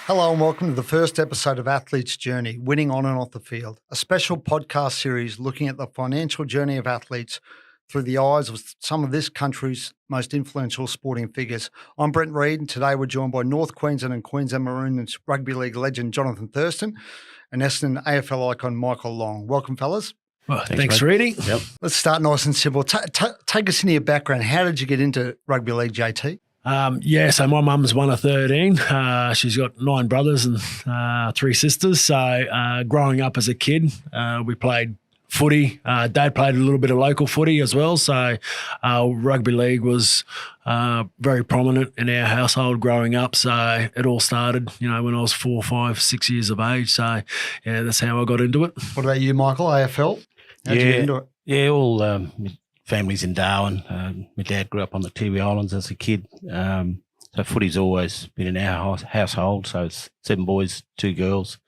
Hello and welcome to the first episode of Athlete's Journey, Winning on and off the field, a special podcast series looking at the financial journey of athletes through the eyes of some of this country's most influential sporting figures. I'm Brent Read, and today we're joined by North Queensland and Queensland Maroons rugby league legend Johnathan Thurston and Essendon AFL icon Michael Long. Welcome, fellas. Well, thanks Reading. Yep. Let's start nice and simple. Take us into your background. How did you get into rugby league, JT? So my mum's one of 13. She's got 9 brothers and 3 sisters. So growing up as a kid, we played footy. Dad played a little bit of local footy as well. So rugby league was very prominent in our household growing up. So it all started, when I was 4, 5, 6 years of age. So yeah, that's how I got into it. What about you, Michael? AFL? How'd you get into it? Yeah, all families in Darwin. My dad grew up on the Tiwi Islands as a kid. So footy's always been in our household. So it's 7 boys, 2 girls.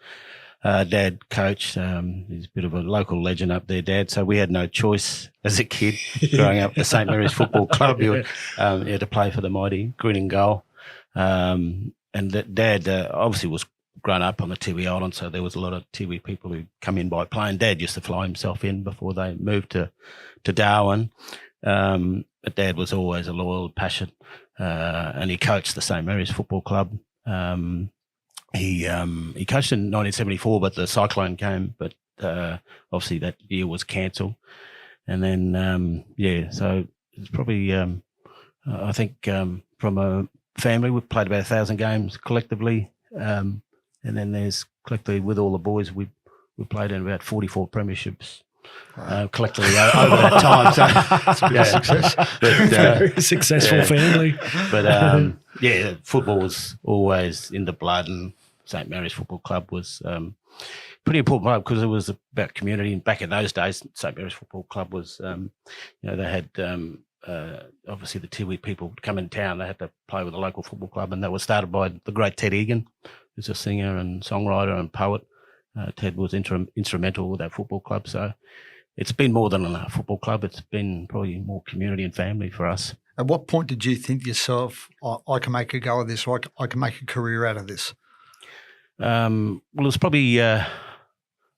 Dad coached. He's a bit of a local legend up there, Dad. So we had no choice as a kid growing up at the St. Mary's Football Club. You had to play for the mighty Green and Gold. And Dad obviously was grown up on the Tiwi Islands, so there was a lot of Tiwi people who come in by plane. Dad used to fly himself in before they moved to Darwin. But Dad was always a loyal, passionate, and he coached the St. Mary's Football Club. He coached in 1974, but the cyclone came, but obviously that year was cancelled. And then, so it's probably, I think from a family, we've played about 1,000 games collectively. And then there's collectively with all the boys, we played in about 44 premierships collectively over that time. So it's a bit of success. But, very successful family. But football was always in the blood, and St. Mary's Football Club was pretty important club because it was about community. And back in those days, St. Mary's Football Club was, they had obviously the Tiwi people would come in town. They had to play with the local football club, and that was started by the great Ted Egan, who's a singer and songwriter and poet. Ted was instrumental with that football club. So it's been more than a football club. It's been probably more community and family for us. At what point did you think to yourself, I can make a go of this, or I can make a career out of this? Well, it was probably I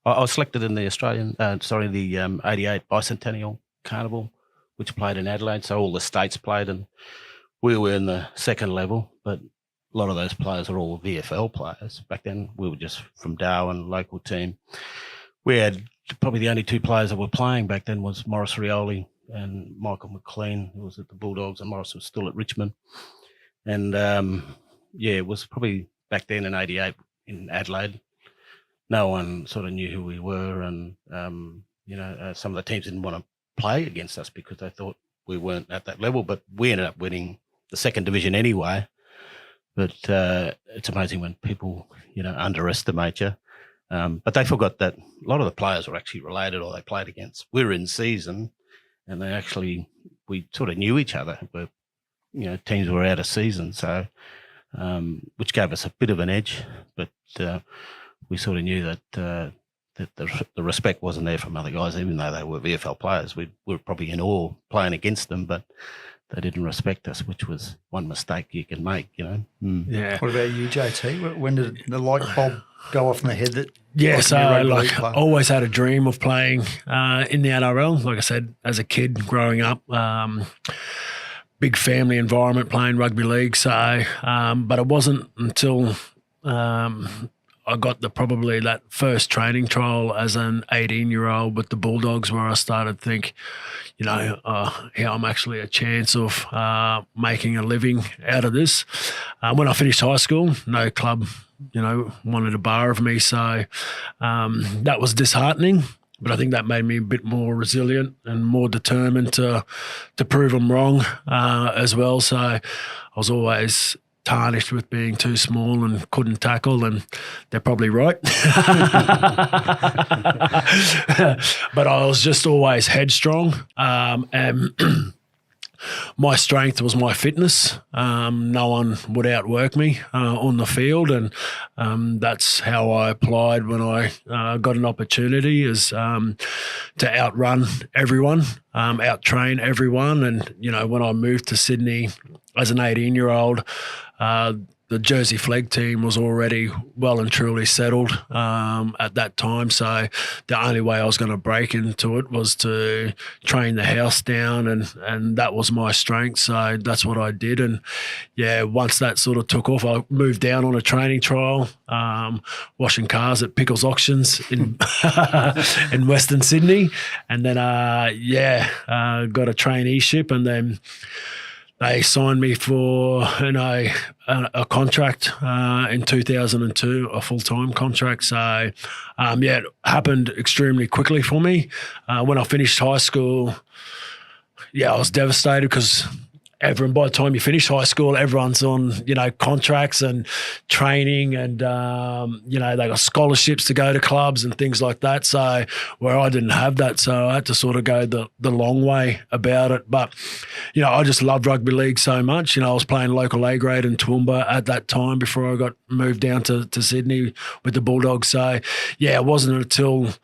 was selected in the the 88 Bicentennial Carnival, which played in Adelaide. So all the states played, and we were in the second level, but a lot of those players are all VFL players. Back then, we were just from Darwin, local team. We had probably the only 2 players that were playing back then was Maurice Rioli and Michael McLean, who was at the Bulldogs, and Maurice was still at Richmond. And, it was probably back then in 88 in Adelaide. No one sort of knew who we were, and, some of the teams didn't want to play against us because they thought we weren't at that level, but we ended up winning the second division anyway. But it's amazing when people, underestimate you. But they forgot that a lot of the players were actually related or they played against. We were in season, and we sort of knew each other. But, teams were out of season, so which gave us a bit of an edge. But we sort of knew that the respect wasn't there from other guys, even though they were VFL players. We were probably in awe playing against them, but they didn't respect us, which was one mistake you can make, Yeah. What about you, JT? When did the light bulb go off in the head that? I always had a dream of playing in the NRL. Like I said, as a kid growing up, big family environment playing rugby league. So, but it wasn't until I got probably that first training trial as an 18-year-old with the Bulldogs where I started to think, I'm actually a chance of making a living out of this. When I finished high school, no club, wanted a bar of me. So that was disheartening, but I think that made me a bit more resilient and more determined to prove them wrong as well. So I was always tarnished with being too small and couldn't tackle, and they're probably right. But I was just always headstrong, and my strength was my fitness. No one would outwork me on the field, and that's how I applied when I got an opportunity, is to outrun everyone, out-train everyone. And, when I moved to Sydney as an 18-year-old, the Jersey Flag team was already well and truly settled at that time. So the only way I was going to break into it was to train the house down, and that was my strength. So that's what I did. And yeah, once that sort of took off, I moved down on a training trial, washing cars at Pickles Auctions in in Western Sydney, and then got a traineeship, and then they signed me for a contract in 2002, a full-time contract. So, it happened extremely quickly for me. When I finished high school, I was devastated because by the time you finish high school, everyone's on, contracts and training, and, they got scholarships to go to clubs and things like that. So where I didn't have that, so I had to sort of go the long way about it. But, I just loved rugby league so much. I was playing local A grade in Toowoomba at that time before I got moved down to Sydney with the Bulldogs. So, it wasn't until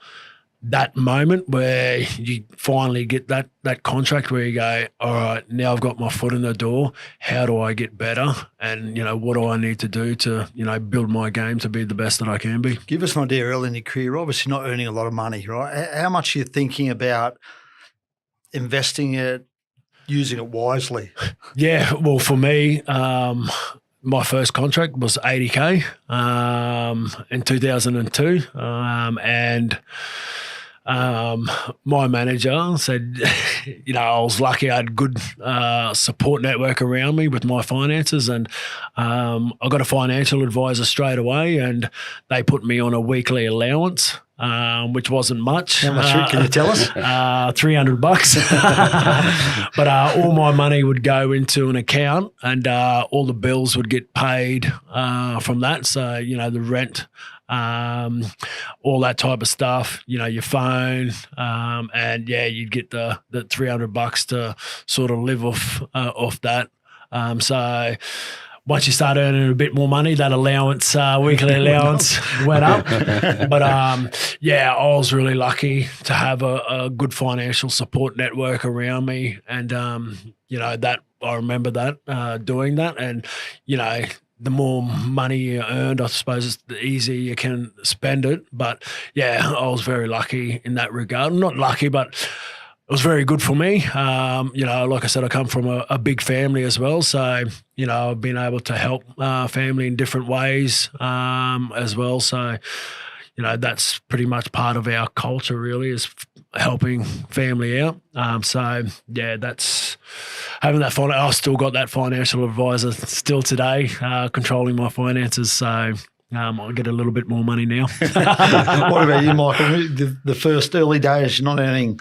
that moment where you finally get that contract where you go, all right, now I've got my foot in the door. How do I get better? And, what do I need to do to, build my game to be the best that I can be? Give us an idea early in your career. You're obviously not earning a lot of money, right? How much are you thinking about investing it, using it wisely? Yeah, well, for me, my first contract was $80K in 2002, and my manager said, I was lucky I had good support network around me with my finances, and I got a financial advisor straight away, and they put me on a weekly allowance, which wasn't much. How much can you tell us? $300. But all my money would go into an account, and all the bills would get paid from that. So, the rent, all that type of stuff, your phone, and you'd get the $300 to sort of live off that. So once you start earning a bit more money, that allowance, weekly allowance went up. But I was really lucky to have a good financial support network around me, and that I remember that doing that, and the more money you earned, I suppose, the easier you can spend it. But I was very lucky in that regard. Not lucky, but it was very good for me. Like I said, I come from a big family as well. So, I've been able to help family in different ways as well. So, that's pretty much part of our culture really, is helping family out. That's having that I've still got that financial advisor still today, controlling my finances. So I'll get a little bit more money now. What about you, Michael? The first early days, you're not earning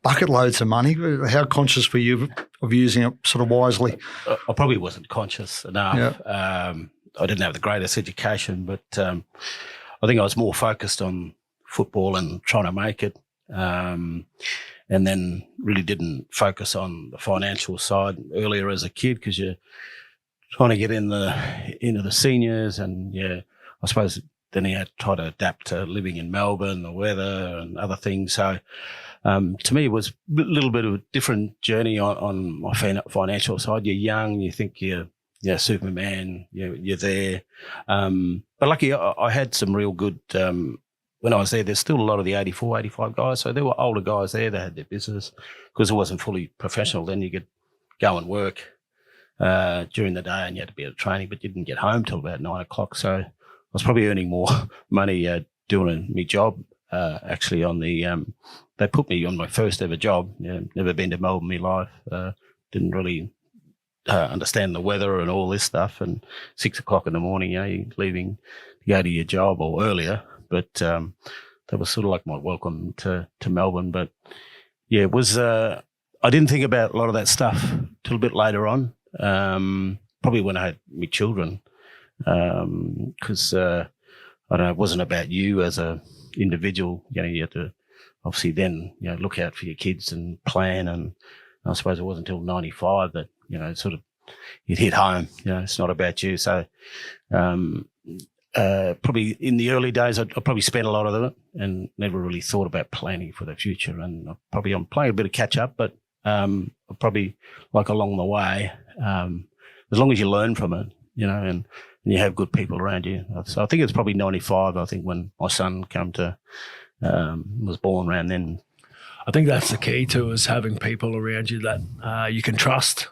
bucket loads of money. How conscious were you of using it sort of wisely? I probably wasn't conscious enough. Yeah. I didn't have the greatest education, but I think I was more focused on football and trying to make it, and then really didn't focus on the financial side earlier as a kid, because you're trying to get into the seniors, and I suppose then you had to try to adapt to living in Melbourne, the weather and other things. So to me, it was a little bit of a different journey on my financial side. You're young, you think you're Superman, you're there. But lucky, I had some real good, when I was there's still a lot of the 84, 85 guys. So there were older guys there that had their business, because it wasn't fully professional. Then you could go and work during the day, and you had to be at training, but you didn't get home till about 9 o'clock. So I was probably earning more money doing my job. Actually, on the they put me on my first ever job. Never been to Melbourne in my life. Didn't really understand the weather and all this stuff. And 6 o'clock in the morning, you're leaving to go to your job, or earlier. But that was sort of like my welcome to Melbourne. But it was. I didn't think about a lot of that stuff till a bit later on. Probably when I had my children, because I don't know, it wasn't about you as a individual. You had to obviously then look out for your kids and plan. And I suppose it wasn't until 95 that sort of it hit home. It's not about you. So probably in the early days, I probably spent a lot of it and never really thought about planning for the future. And I'm playing a bit of catch up, but probably like along the way, as long as you learn from it, and you have good people around you. So I think it's probably 95, I think, when my son was born around then. I think that's the key to is having people around you that you can trust,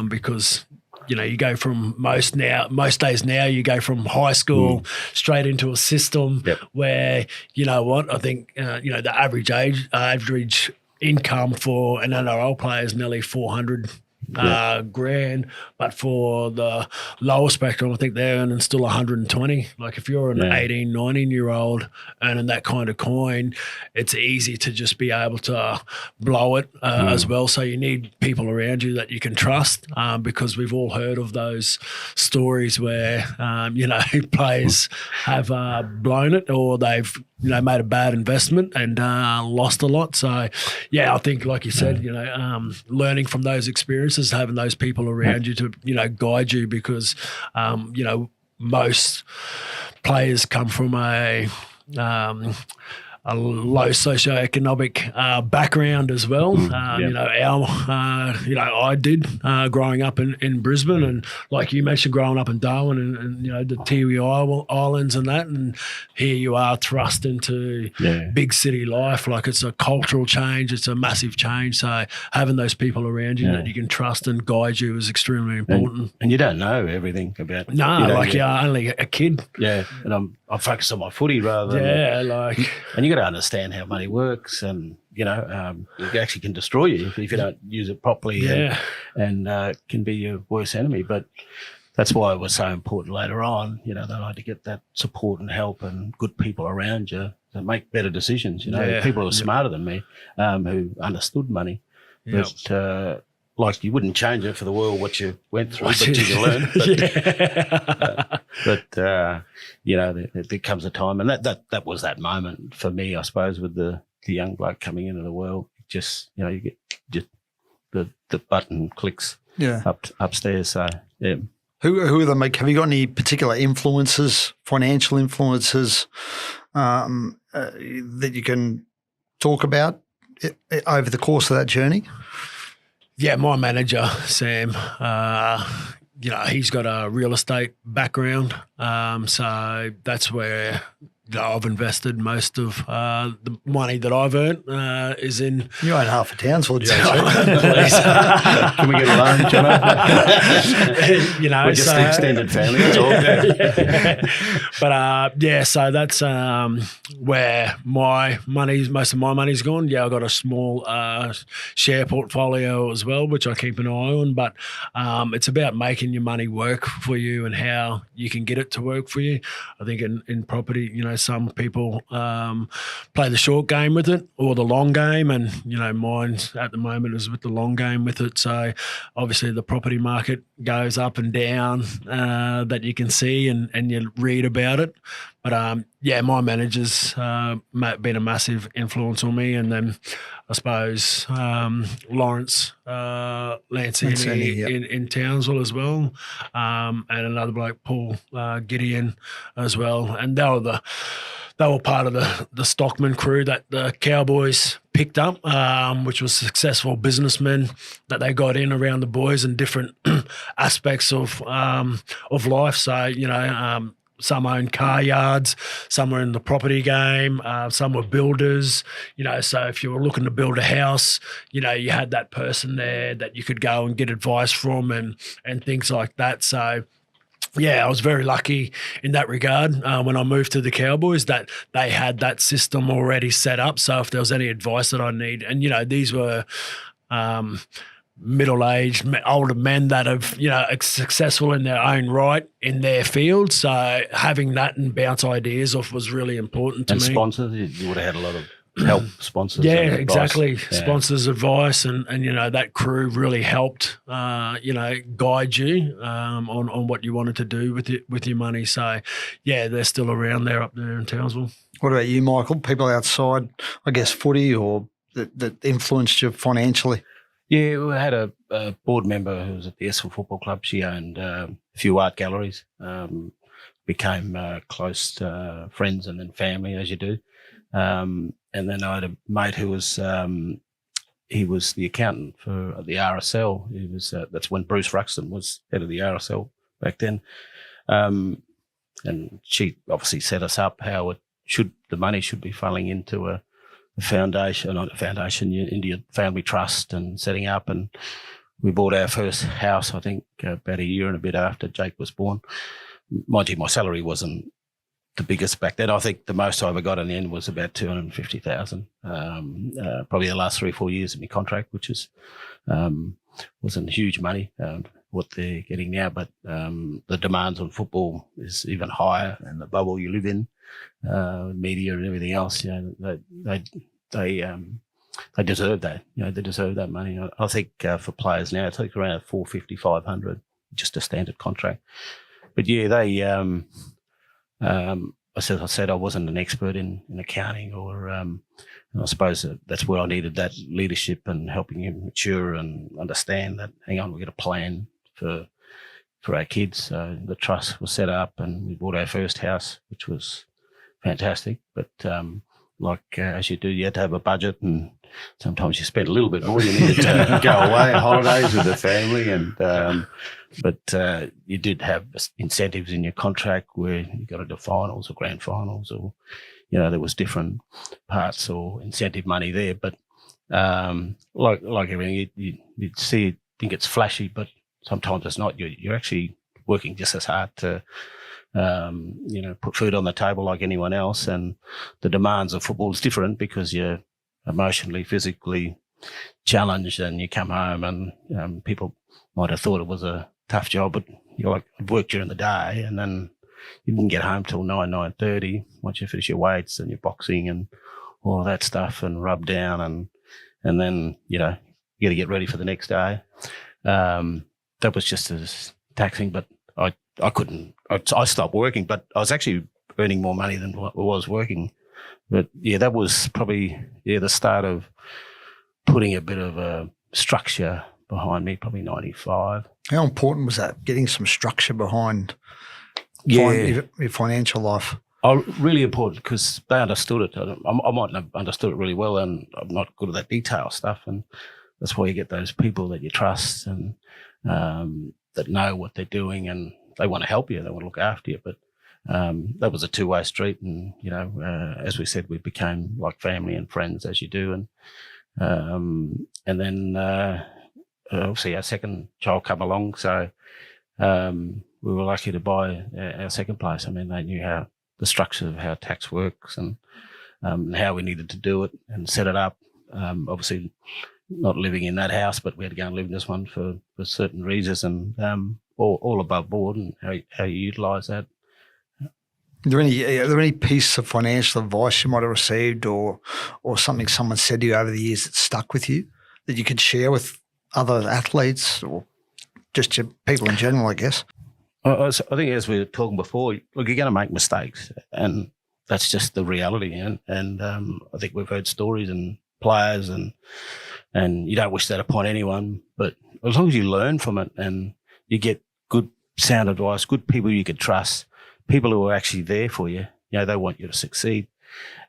because you go from most days now you go from high school straight into a system where I think the average income for an NRL player is nearly 400 grand, but for the lower spectrum, I think they're earning still 120. Like if you're an 18, 19-year-old earning that kind of coin, it's easy to just be able to blow it as well. So you need people around you that you can trust, because we've all heard of those stories where players have blown it, or they've made a bad investment and lost a lot. So, I think, like you said, learning from those experiences, having those people around you to, guide you, because, most players come from a low socioeconomic background as well. I did growing up in Brisbane, and like you mentioned, growing up in Darwin and the Tiwi Islands and that, and here you are thrust into big city life. Like it's a cultural change, it's a massive change. So having those people around you that you can trust and guide you is extremely important. And you don't know everything about. No, you're only a kid. Yeah, and I'm focused on my footy rather than and you got to understand how money works, and it actually can destroy you if you don't use it properly, and can be your worst enemy. But that's why it was so important later on, that I had to get that support and help and good people around you to make better decisions. People who were smarter than me, who understood money, but like you wouldn't change it for the world what you went through, but you learn. But there comes a time, and that was that moment for me, I suppose, with the young bloke coming into the world. Just you get just the button clicks upstairs. So Who are the have you got any particular influences, financial influences that you can talk about over the course of that journey? Yeah, my manager, Sam, he's got a real estate background. So that's where I've invested most of the money that I've earned is in. You own half of Townsville, Joe. Can we get a loan, Jono? We're just the extended family, that's all. But so that's where most of my money's gone. Yeah, I've got a small share portfolio as well, which I keep an eye on. But it's about making your money work for you and how you can get it to work for you. I think in property, some people play the short game with it or the long game, and mine at the moment is with the long game with it. So obviously the property market goes up and down that you can see and you read about it. But my manager's been a massive influence on me, and then I suppose Lawrence Lancini in Townsville as well, and another bloke, Paul Gideon as well, and they were part of the Stockman crew that the Cowboys picked up, which was successful businessmen that they got in around the boys and different aspects of life. So some owned car yards, some were in the property game, some were builders, so if you were looking to build a house, you had that person there that you could go and get advice from and things like that. So I was very lucky in that regard when I moved to the Cowboys that they had that system already set up. So if there was any advice that I need, and, these were middle-aged, older men that have, successful in their own right in their field. So having that and bounce ideas off was really important to me. And sponsors, you would have had a lot of help, sponsors. Yeah, exactly. Yeah. Sponsors, advice, and that crew really helped, guide you on what you wanted to do with your money. So, they're still around there up there in Townsville. What about you, Michael? People outside, I guess, footy or that influenced you financially? Yeah, we had a board member who was at the Essel Football Club. She owned a few art galleries, became close friends and then family, as you do. And then I had a mate who was he was the accountant for the RSL. He was that's when Bruce Ruxton was head of the RSL back then. And she obviously set us up how the money should be funneling into a foundation, not a foundation, into your family trust and setting up. And we bought our first house, I think, about a year and a bit after Jake was born. Mind you, my salary wasn't the biggest back then. I think the most I ever got in the end was about 250,000. Probably the last 3 or 4 years of my contract, which wasn't huge money, what they're getting now, but the demands on football is even higher, and the bubble you live in, media and everything else, they deserve that. They deserve that money. I think for players now, it's like around 450, 500, just a standard contract. But yeah, they. As I said, I wasn't an expert in accounting, or and I suppose that's where I needed that leadership and helping him mature and understand that, hang on, we've got a plan for our kids. So the trust was set up and we bought our first house, which was fantastic. But as you do, you had to have a budget, and sometimes you spend a little bit more. You needed to go away on holidays with the family, and but you did have incentives in your contract where you got into finals or grand finals, or there was different parts or incentive money there. But like everything, you'd think it's flashy, but sometimes it's not. You're actually working just as hard to put food on the table like anyone else, and the demands of football is different because you're emotionally, physically challenged, and you come home and people might have thought it was a tough job, but you're like, I've worked during the day, and then you didn't get home till 9:30 once you finish your weights and your boxing and all that stuff, and rub down, and then you got to get ready for the next day. That was just as taxing, but I couldn't. I stopped working, but I was actually earning more money than what I was working. But yeah, that was probably the start of putting a bit of a structure behind me. Probably 95. How important was that? Getting some structure behind your financial life. Really important, because they understood it. I mightn't have understood it really well, and I'm not good at that detail stuff. And that's why you get those people that you trust and that know what they're doing, and they want to help you. They want to look after you. But that was a two-way street, and as we said, we became like family and friends, as you do. And then obviously our second child came along, so we were lucky to buy our second place. I mean, they knew how the structure of how tax works and how we needed to do it and set it up. Obviously, not living in that house, but we had to go and live in this one for certain reasons, and all above board, and how you utilise that. Are there any piece of financial advice you might have received, or something someone said to you over the years that stuck with you that you could share with other athletes or just your people in general, I guess? I think, as we were talking before, look, you're going to make mistakes, and that's just the reality. And I think we've heard stories and players, and you don't wish that upon anyone, but as long as you learn from it and you get good sound advice, good people you can trust, people who are actually there for you, they want you to succeed.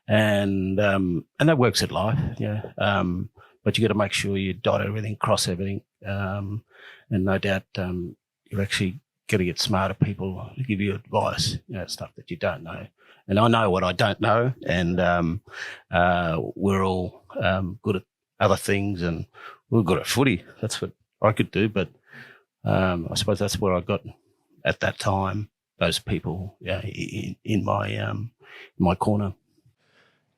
And that works at life, but you got to make sure you dot everything, cross everything. And no doubt you're actually got to get smarter people to give you advice, stuff that you don't know. And I know what I don't know, and we're all good at other things, and we're good at footy. That's what I could do, but I suppose that's where I got at that time, those people in my corner.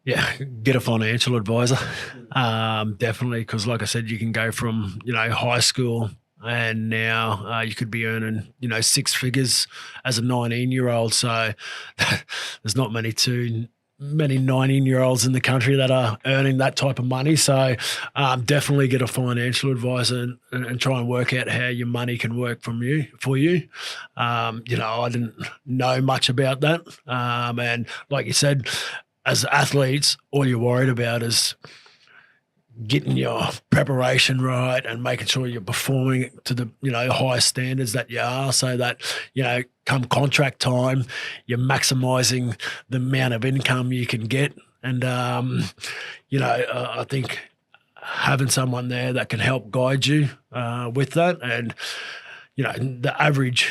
Yeah, get a financial advisor, definitely, because like I said, you can go from, high school, and now you could be earning, 6 figures as a 19-year-old. So there's not many 19-year-olds in the country that are earning that type of money. So definitely get a financial advisor and try and work out how your money can work for you. I didn't know much about that. And like you said, as athletes, all you're worried about is getting your preparation right and making sure you're performing to the highest standards that you are, so that come contract time you're maximizing the amount of income you can get. And I think having someone there that can help guide you with that, and the average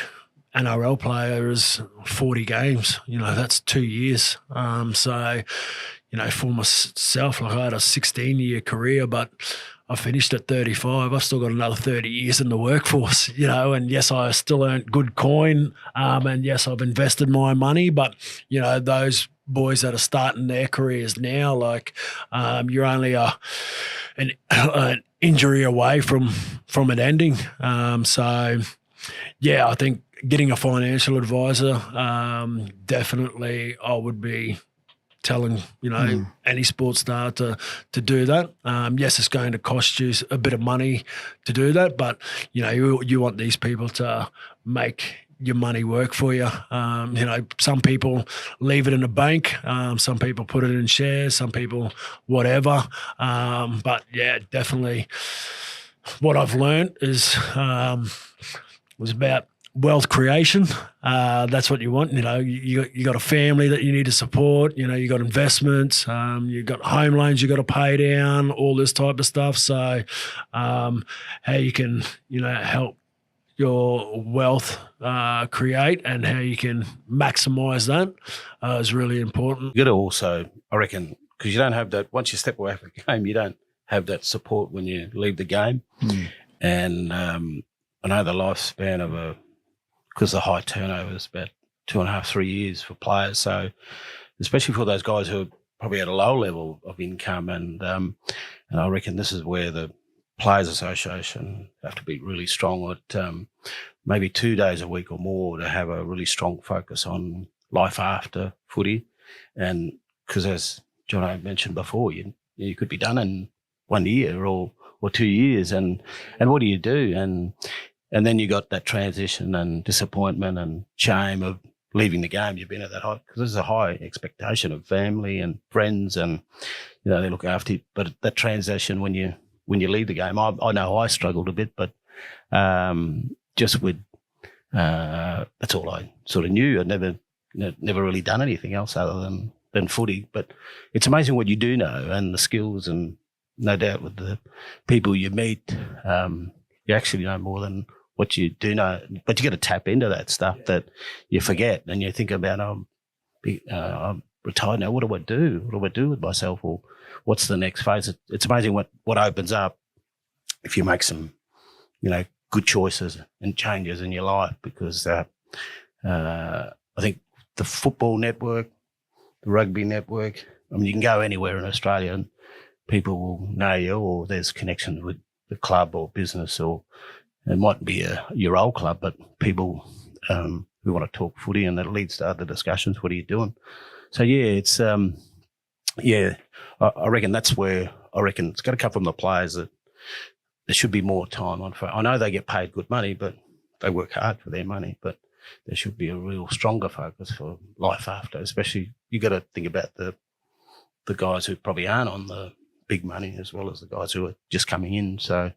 NRL player is 40 games. That's 2 years. So, for myself, like I had a 16-year career, but I finished at 35. I've still got another 30 years in the workforce, and yes, I still earned good coin. And yes, I've invested my money, but, those boys that are starting their careers now, like you're only an injury away from it ending. So, yeah, I think getting a financial advisor, definitely I would be telling, any sports star to do that. Yes, it's going to cost you a bit of money to do that, but, you want these people to make your money work for you. Some people leave it in a bank. Some people put it in shares. Some people whatever. But, yeah, definitely what I've learned is was about wealth creation. That's what you want. You got a family that you need to support. You got investments. You got home loans you got to pay down. All this type of stuff. So, how you can help your wealth create and how you can maximize that is really important. You got to also, I reckon, because you don't have that once you step away from the game, you don't have that support when you leave the game. And I know the lifespan of because the high turnover is about 2.5, 3 years for players. So especially for those guys who are probably at a low level of income, and I reckon this is where the Players Association have to be really strong at maybe 2 days a week or more to have a really strong focus on life after footy. And because as John mentioned before, you could be done in 1 year or 2 years, and what do you do? And then you got that transition and disappointment and shame of leaving the game. You've been at that high, because there's a high expectation of family and friends, and they look after you. But that transition when you leave the game, I know I struggled a bit, but just with that's all I sort of knew. I'd never really done anything else other than footy. But it's amazing what you do know and the skills, and no doubt with the people you meet, you actually know more than what you do know. But you got to tap into that stuff that you forget, and you think about, I'm retired now. What do I do? What do I do with myself? Or what's the next phase? It's amazing what opens up if you make some, good choices and changes in your life. Because I think the football network, the rugby network, you can go anywhere in Australia and people will know you, or there's connections with the club or business, or it might be your old club, but people who want to talk footy, and that leads to other discussions. What are you doing? So, yeah, it's, I reckon that's where it's got to come from the players, that there should be more time on. I know they get paid good money, but they work hard for their money, but there should be a real stronger focus for life after. Especially, you got to think about the guys who probably aren't on the big money, as well as the guys who are just coming in. So,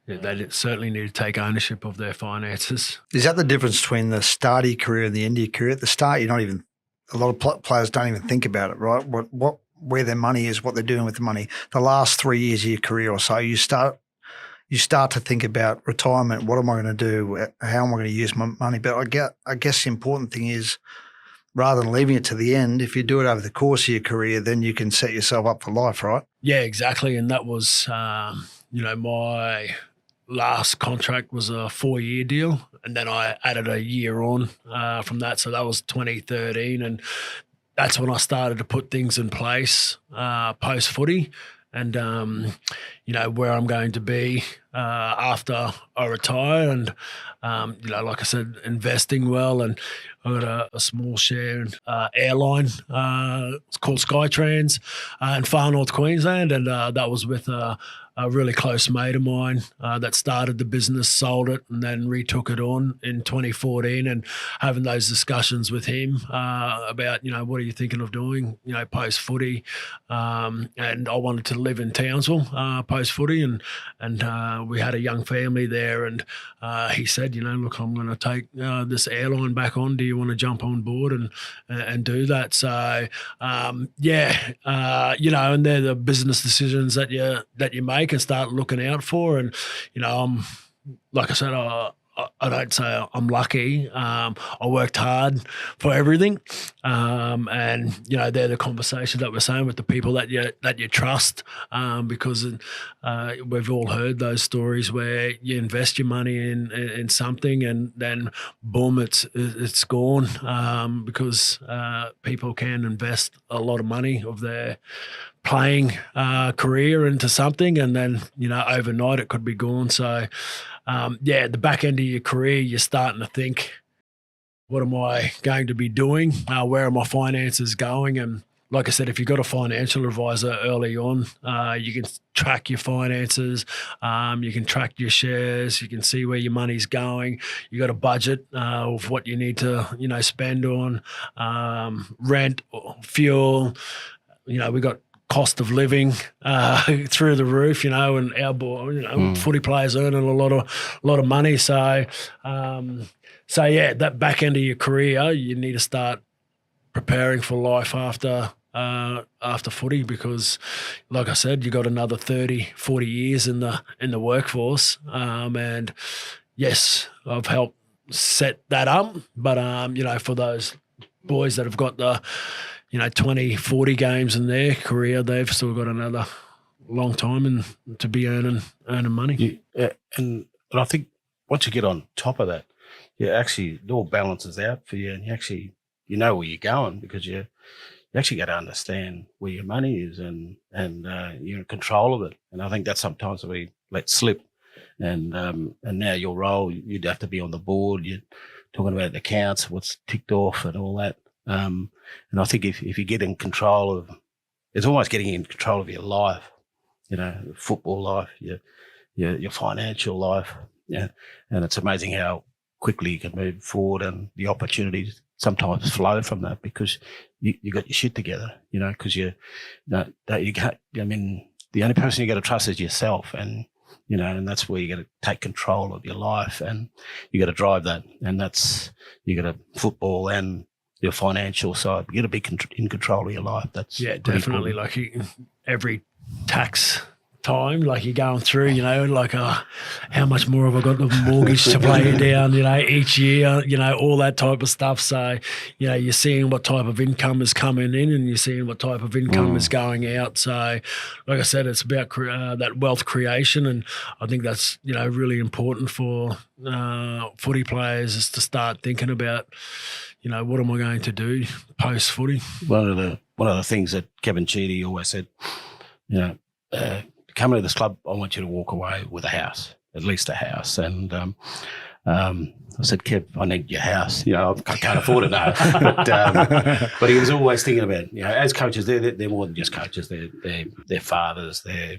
yeah, they certainly need to take ownership of their finances. Is that the difference between the start of your career and the end of your career? At the start, you're not even, a lot of players don't even think about it, right? Where their money is, what they're doing with the money. The last 3 years of your career or so, you start to think about retirement. What am I going to do? How am I going to use my money? But I guess the important thing is, rather than leaving it to the end, if you do it over the course of your career, then you can set yourself up for life, right? Yeah, exactly. And that was, my last contract was a 4-year deal, and then I added a year on from that. So that was 2013, and that's when I started to put things in place post-footy, and, where I'm going to be after I retire, and, like I said, investing well. And I got a small share in airline. It's called Skytrans in far north Queensland, and that was with a really close mate of mine that started the business, sold it, and then retook it on in 2014, and having those discussions with him about, what are you thinking of doing, post-footy? And I wanted to live in Townsville post-footy, and we had a young family there, and he said, look, I'm going to take this airline back on. Do you want to jump on board and do that? So, and they're the business decisions that you make and start looking out for. And, like I said, I don't say I'm lucky. I worked hard for everything, and they're the conversations that we're saying with the people that you trust, because we've all heard those stories where you invest your money in something and then boom, it's gone, because people can invest a lot of money of their playing career into something, and then overnight it could be gone. So at the back end of your career, you're starting to think, what am I going to be doing? Where are my finances going? And like I said, if you've got a financial advisor early on, you can track your finances, you can track your shares, you can see where your money's going. You got a budget of what you need to spend on rent, lot. We got cost of living through the roof, and our footy players earning a lot of money. So, that back end of your career, you need to start preparing for life after footy, because, like I said, you got another 30, 40 years in the workforce. And yes, I've helped set that up, but for those boys that have got the 20, 40 games in their career, they've still got another long time and to be earning money. And I think once you get on top of that, it all balances out for you, and you know where you're going, because you actually got to understand where your money is, and you're in control of it. And I think that sometimes we let slip. And now your role, you'd have to be on the board. You're talking about the accounts, what's ticked off, and all that. And I think if you get in control of, it's almost getting in control of your life, football life, your financial life. Yeah. And it's amazing how quickly you can move forward, and the opportunities sometimes flow from that, because you got your shit together, because the only person you got to trust is yourself. And, and that's where you got to take control of your life, and you got to drive that. And you got to football and your financial side. You got to be in control of your life. That's definitely important. Like every tax time, like you're going through, how much more have I got the mortgage to pay down, each year, all that type of stuff. So, you're seeing what type of income is coming in, and you're seeing what type of income is going out. So, like I said, it's about that wealth creation, and I think that's, really important for footy players, is to start thinking about, what am I going to do post footy? One of the things that Kevin Cheedy always said, coming to this club, I want you to walk away with a house, at least a house. And I said, Kev, I need your house. I can't afford it now. But he was always thinking about, as coaches, they're more than just coaches. They're fathers. They're,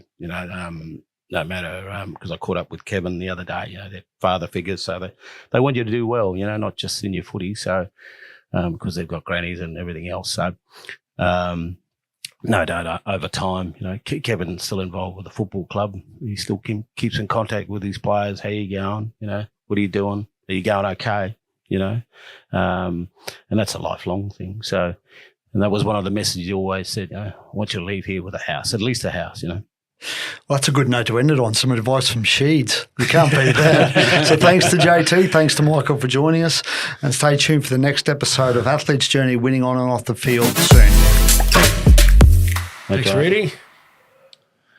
no matter, because I caught up with Kevin the other day, they're father figures. So they want you to do well, not just in your footy. So, because they've got grannies and everything else. So, no doubt over time, Kevin's still involved with the football club. He still keeps in contact with his players. How you going? What are you doing? Are you going okay? And that's a lifelong thing. So, and that was one of the messages he always said, I want you to leave here with a house, at least a house, Well, that's a good note to end it on. Some advice from Sheeds. You can't beat that. So thanks to JT, thanks to Michael for joining us, and stay tuned for the next episode of Athlete's Journey, winning on and off the field soon. Thanks, Ready.